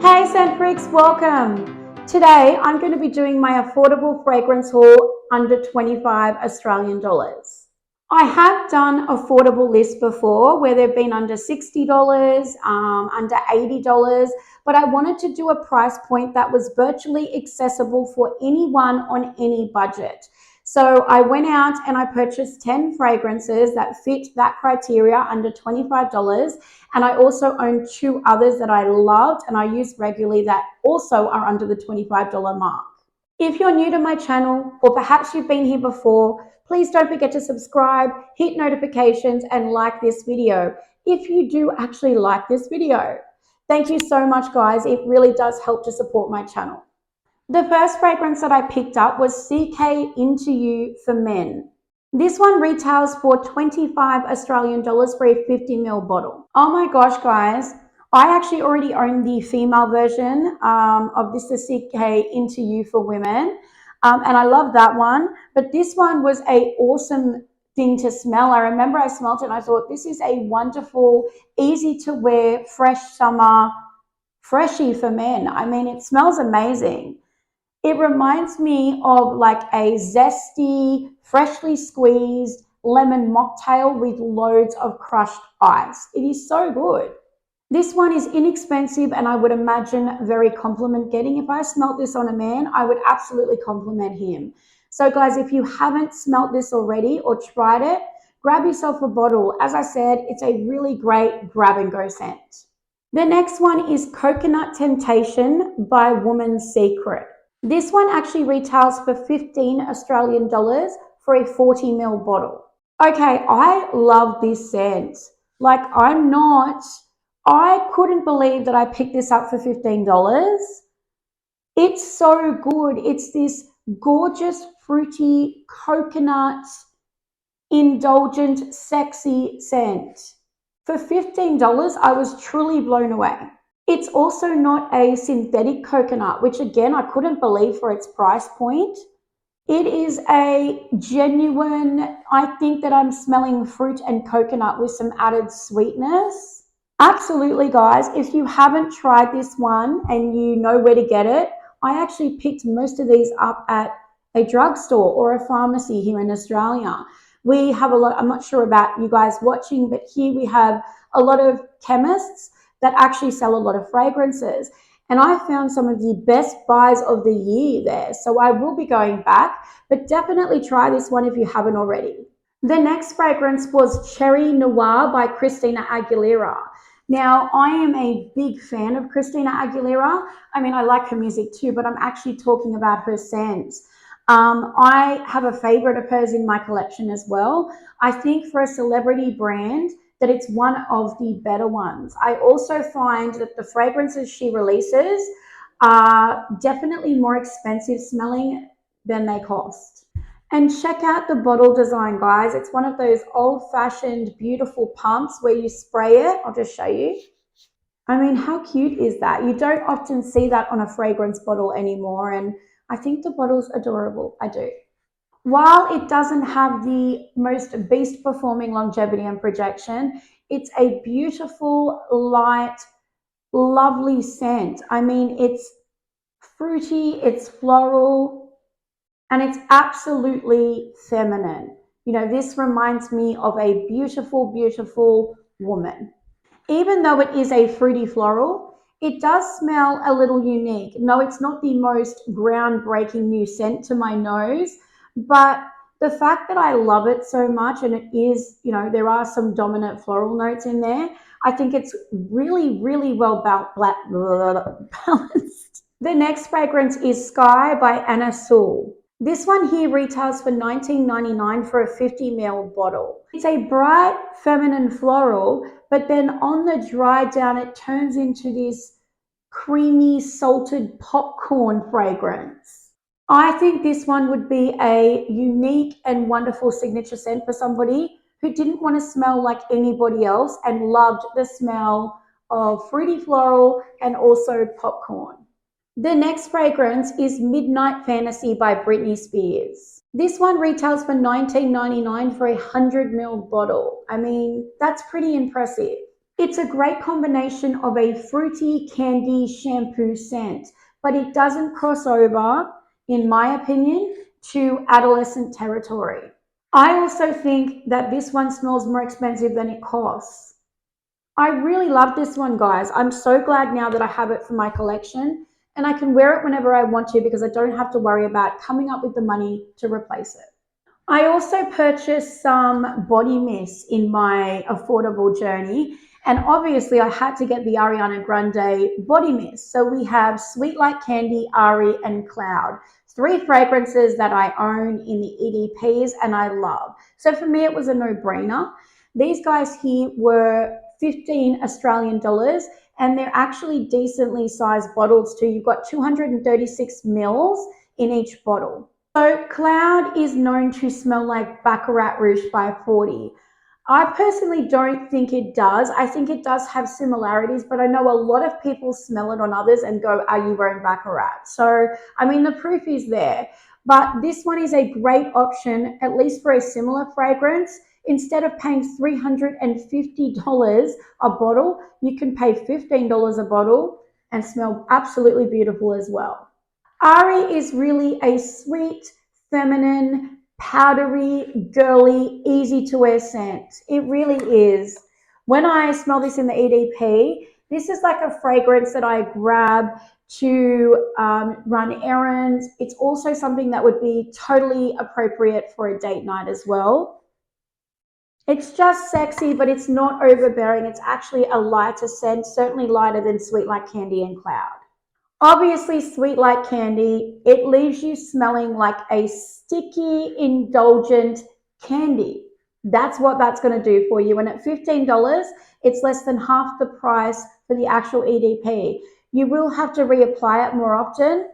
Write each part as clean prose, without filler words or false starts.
Hey scent freaks, welcome. Today I'm going to be doing my affordable fragrance haul under 25 Australian dollars. I have done affordable lists before where they've been under $60, under $80, but I wanted to do a price point that was virtually accessible for anyone on any budget. So I went out and I purchased 10 fragrances that fit that criteria under $25. And I also own two others that I loved and I use regularly that also are under the $25 mark. If you're new to my channel, or perhaps you've been here before, please don't forget to subscribe, hit notifications, and like this video if you do actually like this video. Thank you so much, guys. It really does help to support my channel. The first fragrance that I picked up was CK Into You for Men. This one retails for 25 Australian dollars for a 50ml bottle. Oh my gosh, guys. I actually already own the female version of this, the CK Into You for Women. And I love that one. But this one was an awesome thing to smell. I remember I smelled it and I thought, this is a wonderful, easy to wear, fresh summer freshie for men. I mean, it smells amazing. It reminds me of like a zesty, freshly squeezed lemon mocktail with loads of crushed ice. It is so good. This one is inexpensive and I would imagine very compliment getting. If I smelt this on a man, I would absolutely compliment him. So guys, if you haven't smelt this already or tried it, grab yourself a bottle. As I said, it's a really great grab and go scent. The next one is Coconut Temptation by Woman's Secret. This one actually retails for 15 Australian dollars for a 40ml bottle. Okay, I love this scent. Like I couldn't believe that I picked this up for $15. It's so good. It's this gorgeous, fruity, coconut, indulgent, sexy scent. For $15, I was truly blown away. It's also not a synthetic coconut, which again, I couldn't believe for its price point. It is a genuine, I think that I'm smelling fruit and coconut with some added sweetness. Absolutely, guys. If you haven't tried this one and you know where to get it, I actually picked most of these up at a drugstore or a pharmacy here in Australia. We have a lot, I'm not sure about you guys watching, but here we have a lot of chemists that actually sell a lot of fragrances. And I found some of the best buys of the year there. So I will be going back, but definitely try this one if you haven't already. The next fragrance was Cherry Noir by Christina Aguilera. Now, I am a big fan of Christina Aguilera. I mean, I like her music too, but I'm actually talking about her scents. I have a favorite of hers in my collection as well. I think for a celebrity brand, that it's one of the better ones. I also find that the fragrances she releases are definitely more expensive smelling than they cost. And check out the bottle design, guys. It's one of those old-fashioned, beautiful pumps where you spray it. I'll just show you. I mean, how cute is that? You don't often see that on a fragrance bottle anymore, and I think the bottle's adorable. I do. While it doesn't have the most beast performing longevity and projection, it's a beautiful, light, lovely scent. I mean, it's fruity, it's floral, and it's absolutely feminine. You know, this reminds me of a beautiful, beautiful woman. Even though it is a fruity floral, it does smell a little unique. No, it's not the most groundbreaking new scent to my nose, but the fact that I love it so much, and it is, you know, there are some dominant floral notes in there, I think it's really, really well balanced. The next fragrance is Sky by Anna Sewell. This one here retails for $19.99 for a 50ml bottle. It's a bright, feminine floral, but then on the dry down, it turns into this creamy, salted popcorn fragrance. I think this one would be a unique and wonderful signature scent for somebody who didn't want to smell like anybody else and loved the smell of fruity floral and also popcorn. The next fragrance is Midnight Fantasy by Britney Spears. This one retails for $19.99 for a 100ml bottle. I mean, that's pretty impressive. It's a great combination of a fruity candy shampoo scent, but it doesn't cross over, in my opinion, to adolescent territory. I also think that this one smells more expensive than it costs. I really love this one, guys. I'm so glad now that I have it for my collection and I can wear it whenever I want to because I don't have to worry about coming up with the money to replace it. I also purchased some body mist in my affordable journey. And obviously, I had to get the Ariana Grande body mist. So we have Sweet Like Candy, Ari, and Cloud. Three fragrances that I own in the EDPs and I love. So for me, it was a no brainer. These guys here were 15 Australian dollars and they're actually decently sized bottles too. You've got 236 mils in each bottle. So Cloud is known to smell like Baccarat Rouge by 40. I personally don't think it does. I think it does have similarities, but I know a lot of people smell it on others and go, are you wearing Baccarat? So, I mean, the proof is there. But this one is a great option, at least for a similar fragrance. Instead of paying $350 a bottle, you can pay $15 a bottle and smell absolutely beautiful as well. Ari is really a sweet, feminine, powdery, girly, easy to wear scent. It really is. When I smell this in the EDP, this is like a fragrance that I grab to run errands. It's also something that would be totally appropriate for a date night as well. It's just sexy, but it's not overbearing. It's actually a lighter scent, certainly lighter than Sweet Like Candy and Cloud. Obviously, Sweet Like Candy, it leaves you smelling like a sticky, indulgent candy. That's what that's going to do for you. And at $15, it's less than half the price for the actual EDP. You will have to reapply it more often,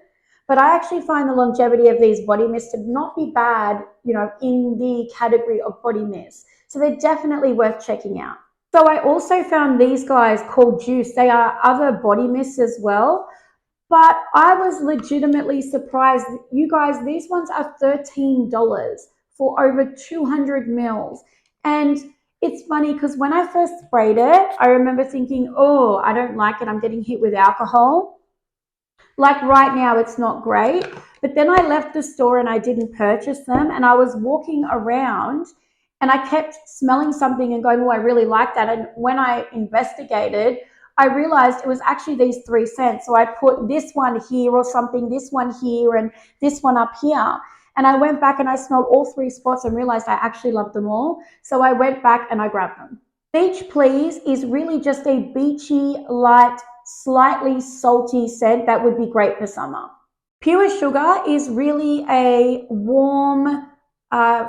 but I actually find the longevity of these body mists to not be bad, in the category of body mist. So they're definitely worth checking out. So I also found these guys called Juice. They are other body mists as well. But I was legitimately surprised. You guys, these ones are $13 for over 200 mils. And it's funny because when I first sprayed it, I remember thinking, oh, I don't like it. I'm getting hit with alcohol. Like right now, it's not great. But then I left the store and I didn't purchase them. And I was walking around and I kept smelling something and going, oh, I really like that. And when I investigated, I realized it was actually these 3 scents. So I put this one here or something, this one here, and this one up here. And I went back and I smelled all 3 spots and realized I actually loved them all. So I went back and I grabbed them. Beach Please is really just a beachy, light, slightly salty scent that would be great for summer. Pure Sugar is really a warm,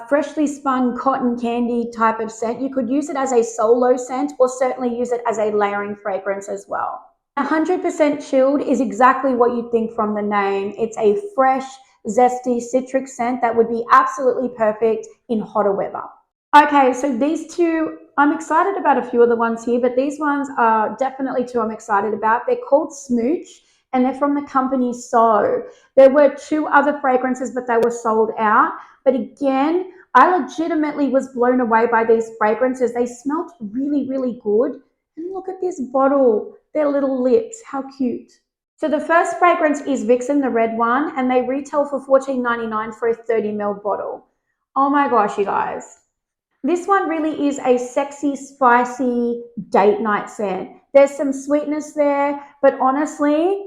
freshly spun cotton candy type of scent. You could use it as a solo scent or certainly use it as a layering fragrance as well. 100% chilled is exactly what you'd think from the name. It's a fresh, zesty citric scent that would be absolutely perfect in hotter weather. Okay, so these two, I'm excited about a few of the ones here, but these ones are definitely two I'm excited about. They're called Smooch and they're from the company So. There were 2 other fragrances, but they were sold out. But again, I legitimately was blown away by these fragrances. They smelled really, really good. And look at this bottle, their little lips, how cute. So the first fragrance is Vixen, the red one, and they retail for $14.99 for a 30 ml bottle. Oh my gosh, you guys. This one really is a sexy, spicy date night scent. There's some sweetness there, but honestly,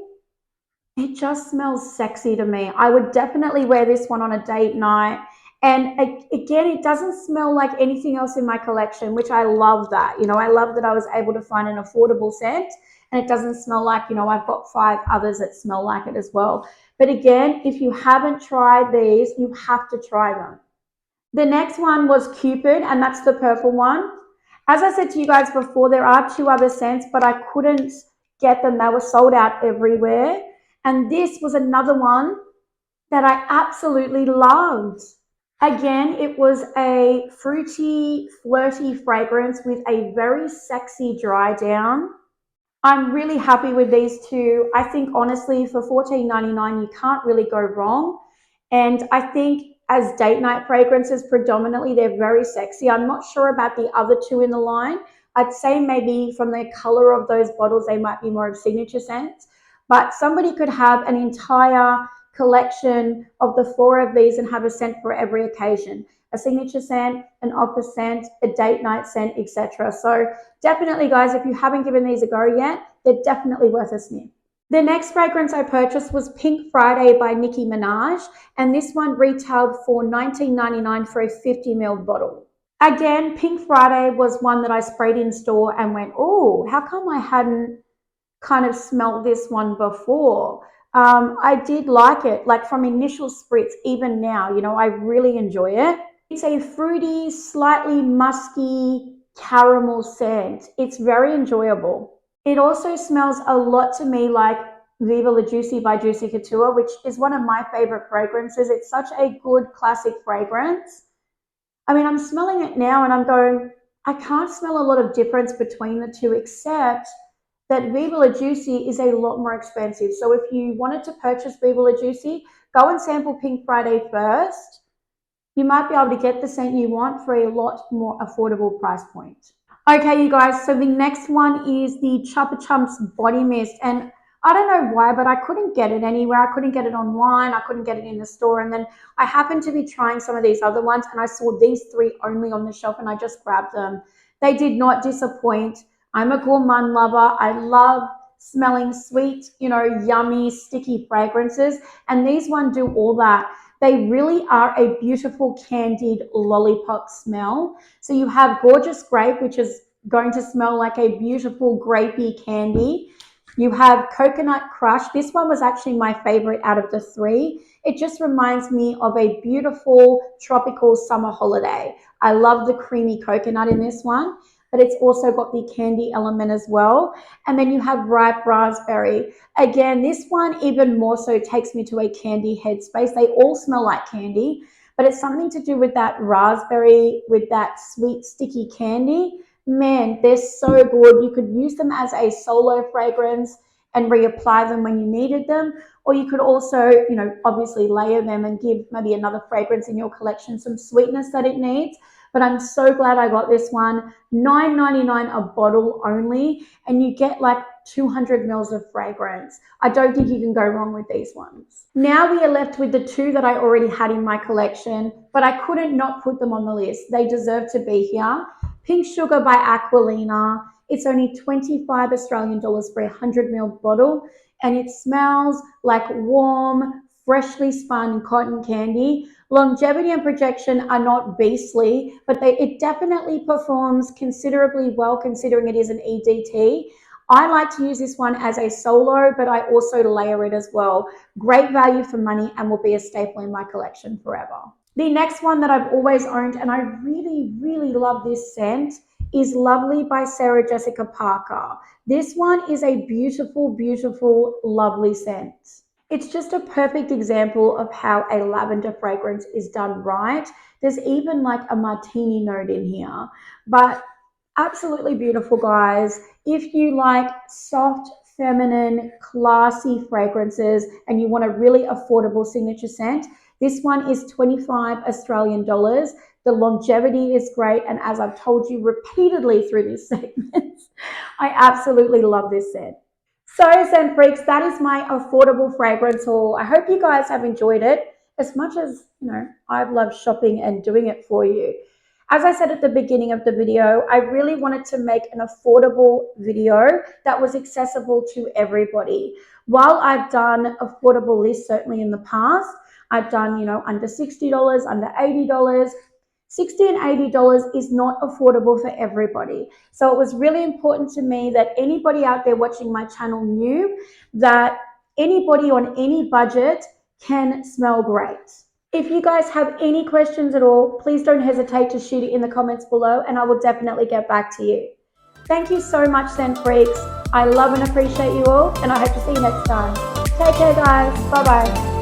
it just smells sexy to me. I would definitely wear this one on a date night. And again, it doesn't smell like anything else in my collection, which I love that. I love that I was able to find an affordable scent and it doesn't smell like, I've got 5 others that smell like it as well. But again, if you haven't tried these, you have to try them. The next one was Cupid, and that's the purple one. As I said to you guys before, there are 2 other scents, but I couldn't get them. They were sold out everywhere. And this was another one that I absolutely loved. Again, it was a fruity, flirty fragrance with a very sexy dry down. I'm really happy with these 2. I think honestly for $14.99 you can't really go wrong. And I think as date night fragrances predominantly, they're very sexy. I'm not sure about the other 2 in the line, I'd say maybe from the color of those bottles, they might be more of signature scents, but somebody could have an entire collection of the 4 of these and have a scent for every occasion. A signature scent, an opera scent, a date night scent, etc. So definitely, guys, if you haven't given these a go yet, they're definitely worth a sniff. The next fragrance I purchased was Pink Friday by Nicki Minaj, and this one retailed for $19.99 for a 50ml bottle. Again, Pink Friday was one that I sprayed in store and went, oh, how come I hadn't kind of smelled this one before? I did like it, like from initial spritz, even now, I really enjoy it. It's a fruity, slightly musky caramel scent. It's very enjoyable. It also smells a lot to me like Viva La Juicy by Juicy Couture, which is one of my favorite fragrances. It's such a good classic fragrance. I mean, I'm smelling it now and I'm going, I can't smell a lot of difference between the two, except that Viva La Juicy is a lot more expensive. So if you wanted to purchase Viva La Juicy, go and sample Pink Friday first. You might be able to get the scent you want for a lot more affordable price point. Okay, you guys, so the next one is the Chumps Body Mist. And I don't know why, but I couldn't get it anywhere. I couldn't get it online. I couldn't get it in the store. And then I happened to be trying some of these other ones and I saw these 3 only on the shelf and I just grabbed them. They did not disappoint. I'm a gourmand lover. I love smelling sweet, yummy, sticky fragrances. And these ones do all that. They really are a beautiful candied lollipop smell. So you have Gorgeous Grape, which is going to smell like a beautiful grapey candy. You have Coconut Crush. This one was actually my favorite out of the 3. It just reminds me of a beautiful tropical summer holiday. I love the creamy coconut in this one, but it's also got the candy element as well. And then you have Ripe Raspberry. Again, this one even more so takes me to a candy headspace. They all smell like candy, but it's something to do with that raspberry, with that sweet, sticky candy. Man, they're so good. You could use them as a solo fragrance and reapply them when you needed them. Or you could also, obviously layer them and give maybe another fragrance in your collection some sweetness that it needs. But I'm so glad I got this one. $9.99 a bottle only, and you get like 200 mils of fragrance. I don't think you can go wrong with these ones. Now we are left with the 2 that I already had in my collection, but I couldn't not put them on the list. They deserve to be here. Pink Sugar by Aquilina. It's only 25 Australian dollars for a 100ml bottle, and it smells like warm, freshly spun cotton candy. Longevity and projection are not beastly, but it definitely performs considerably well considering it is an EDT. I like to use this one as a solo, but I also layer it as well. Great value for money and will be a staple in my collection forever. The next one that I've always owned, and I really, really love this scent, is Lovely by Sarah Jessica Parker. This one is a beautiful, beautiful, lovely scent. It's just a perfect example of how a lavender fragrance is done right. There's even like a martini note in here, but absolutely beautiful, guys. If you like soft, feminine, classy fragrances and you want a really affordable signature scent, this one is 25 Australian dollars. The longevity is great, and as I've told you repeatedly through this segment, I absolutely love this scent. So, scent freaks, that is my affordable fragrance haul. I hope you guys have enjoyed it as much as, I've loved shopping and doing it for you. As I said at the beginning of the video, I really wanted to make an affordable video that was accessible to everybody. While I've done affordable lists certainly in the past, I've done, under $60, under $80. $60 and $80 is not affordable for everybody. So it was really important to me that anybody out there watching my channel knew that anybody on any budget can smell great. If you guys have any questions at all, please don't hesitate to shoot it in the comments below and I will definitely get back to you. Thank you so much, scent freaks. I love and appreciate you all, and I hope to see you next time. Take care, guys. Bye-bye.